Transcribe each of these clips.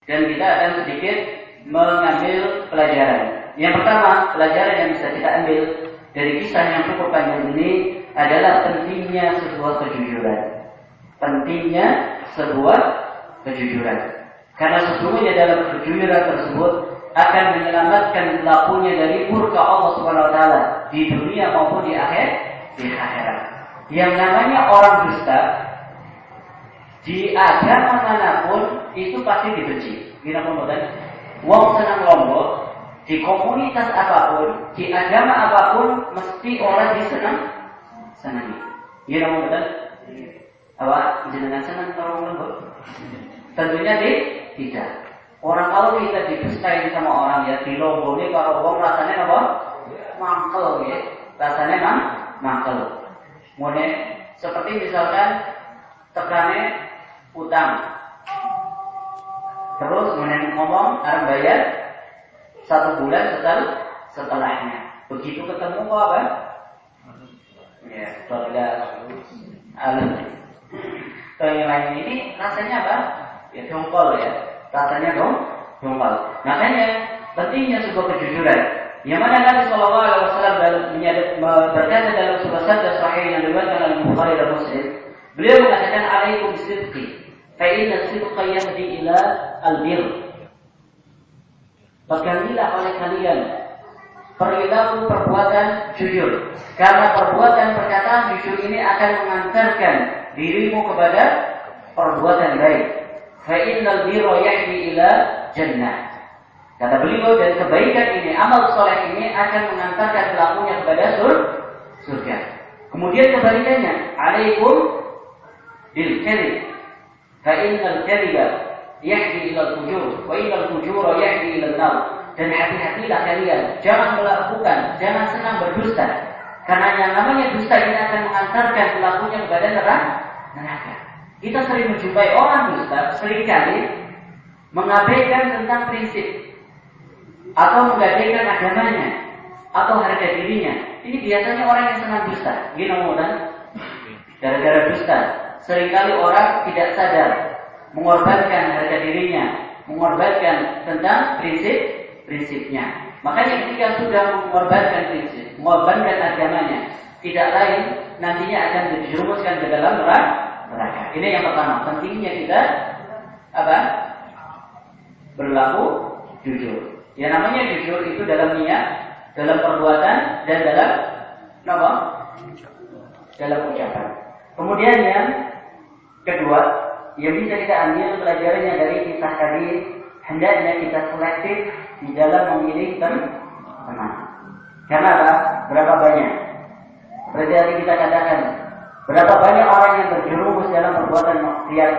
Dan kita akan sedikit mengambil pelajaran. Yang pertama, pelajaran yang bisa kita ambil dari kisah yang cukup panjang ini adalah pentingnya sebuah kejujuran. Pentingnya sebuah kejujuran. Karena sesungguhnya dalam kejujuran tersebut akan menyelamatkan pelakunya dari murka Allah SWT di dunia maupun di akhirat. Yang namanya orang dusta di agama manapun itu pasti dibenci. Gila pembodan. Wong senang lombok di komunitas apapun, di agama apapun mesti orang disenangi. Gila pembodan. Apa jenengan senang orang lombok? Tentunya tidak. Orang kalau kita didustai sama orang ya di lombok ini kalau wong rasanya apa? Mangkel ya. Rasanya mangkel. Mulai seperti misalkan tekannya utang, terus kemudian ngomong harus bayar 1 bulan setelahnya. Begitu ketemu kok apa? Ya, kalau yang lain ini rasanya apa? Ya dongkol ya, rasanya dongkol. Makanya pentingnya sebuah kejujuran. Yang mana Nabi Shallallahu Alaihi Wasallam berkata dalam sebuah sabda sahih yang diriwayatkan oleh Bukhari dan Muslim, beliau mengatakan alaikum bisidqi fa inna sidqa yahdi ila albir. Peganglah oleh kalian perilaku perbuatan jujur, karena perbuatan perkataan jujur ini akan mengantarkan dirimu kepada perbuatan baik. Fa innal birra yahdi ila jannah. Kata beliau, dan kebaikan ini, amal soleh ini akan mengantarkan pelakunya kepada surga. Kemudian kebalikannya, alaikum bil kadhib fa innal kadhiba yahdi ila al-fujur wa innal fujura yahdi ila an-nar. Dan hati-hatilah kalian, jangan melakukan, jangan senang berdusta, karena yang namanya dusta ini akan mengantarkan pelakunya kepada neraka. Kita sering menjumpai orang dusta, seringkali mengabaikan tentang prinsip atau menggadaikan agamanya atau harga dirinya. Ini biasanya orang yang senang dusta. Gini kan? Gara-gara dusta, seringkali orang tidak sadar mengorbankan harga dirinya, mengorbankan tentang prinsipnya. Makanya ketika sudah mengorbankan prinsip, mengorbankan agamanya, tidak lain nantinya akan dijerumuskan ke dalam neraka. Ini yang pertama. Pentingnya kita apa? Berlaku jujur. Yang namanya jujur itu dalam niat, dalam perbuatan, dan dalam apa? Dalam ucapan. Kemudian yang kedua, yang bisa kita ambil pelajarannya dari kisah tadi, hendaknya kita selektif di dalam memilih teman. Karena apa? Berapa banyak? Seperti yang kita katakan, berapa banyak orang yang terjerumus dalam perbuatan maksiat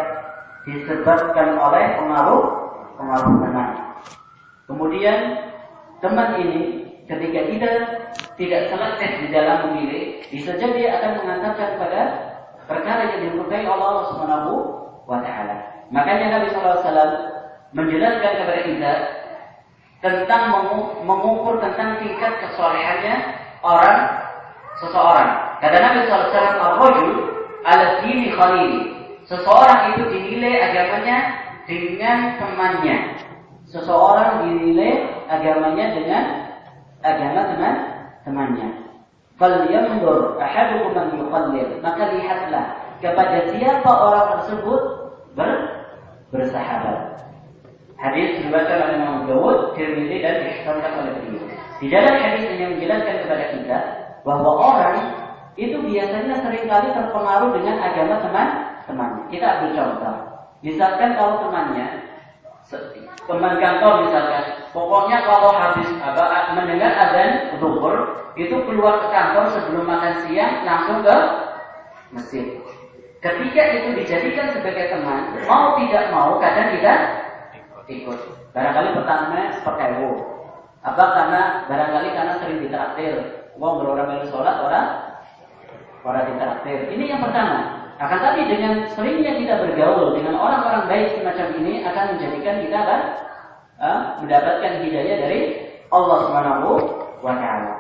disebabkan oleh pengaruh teman. Kemudian teman ini ketika kita tidak selektif di dalam memilih, bisa jadi dia akan mengantarkan pada perkara yang dimurkai Allah Subhanahu wa taala. Makanya Nabi sallallahu alaihi wasallam menjelaskan kepada kita tentang mengukur tentang tingkat kesolehannya seseorang. Kata Nabi sallallahu alaihi wasallam, "Ar-rajul 'ala dini khalili." Seseorang itu dinilai agamanya dengan temannya. Seseorang dinilai agamanya dengan agama temannya. Falyanzur ahadukum man yuqallil. Maka lihatlah kepada siapa orang tersebut bersahabat. Hadis diriwayatkan oleh Imam Dawud, Tirmidzi dan disahihkan oleh beliau. Di dalam hadis ini menjelaskan kepada kita bahwa orang itu biasanya seringkali terpengaruh dengan agama temannya. Kita ambil contoh. Misalkan kalau teman kantor misalkan, pokoknya kalau habis mendengar azan zuhur itu keluar ke kantor sebelum makan siang langsung ke masjid. Ketika itu dijadikan sebagai teman, mau tidak mau kadang kita ikut. Barangkali pertamanya perkewo. Apa karena sering ditraktir. Mau berorang melu sholat orang ditraktir. Ini yang pertama. Akan tapi dengan seringnya kita bergaul dengan orang-orang baik semacam ini akan menjadikan kita mendapatkan hidayah dari Allah Subhanahu wa taala.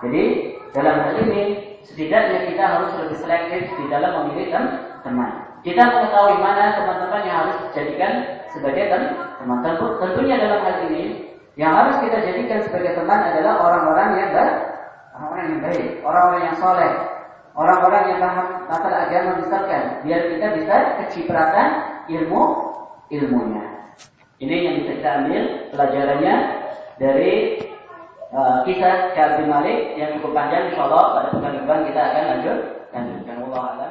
Jadi dalam hal ini setidaknya kita harus lebih selektif di dalam memilih teman. Kita mengetahui mana teman-teman yang harus dijadikan sebagai teman. Tentunya dalam hal ini yang harus kita jadikan sebagai teman adalah orang-orang yang baik, orang-orang yang soleh, orang-orang yang paham masalah agama misalkan, biar kita bisa kecipratan ilmunya. Ini yang bisa kita ambil pelajarannya dari kisah Ka'ab bin Malik yang cukup panjang. Insyaallah pada pekan depan kita akan lanjutkan. Allah a'lam.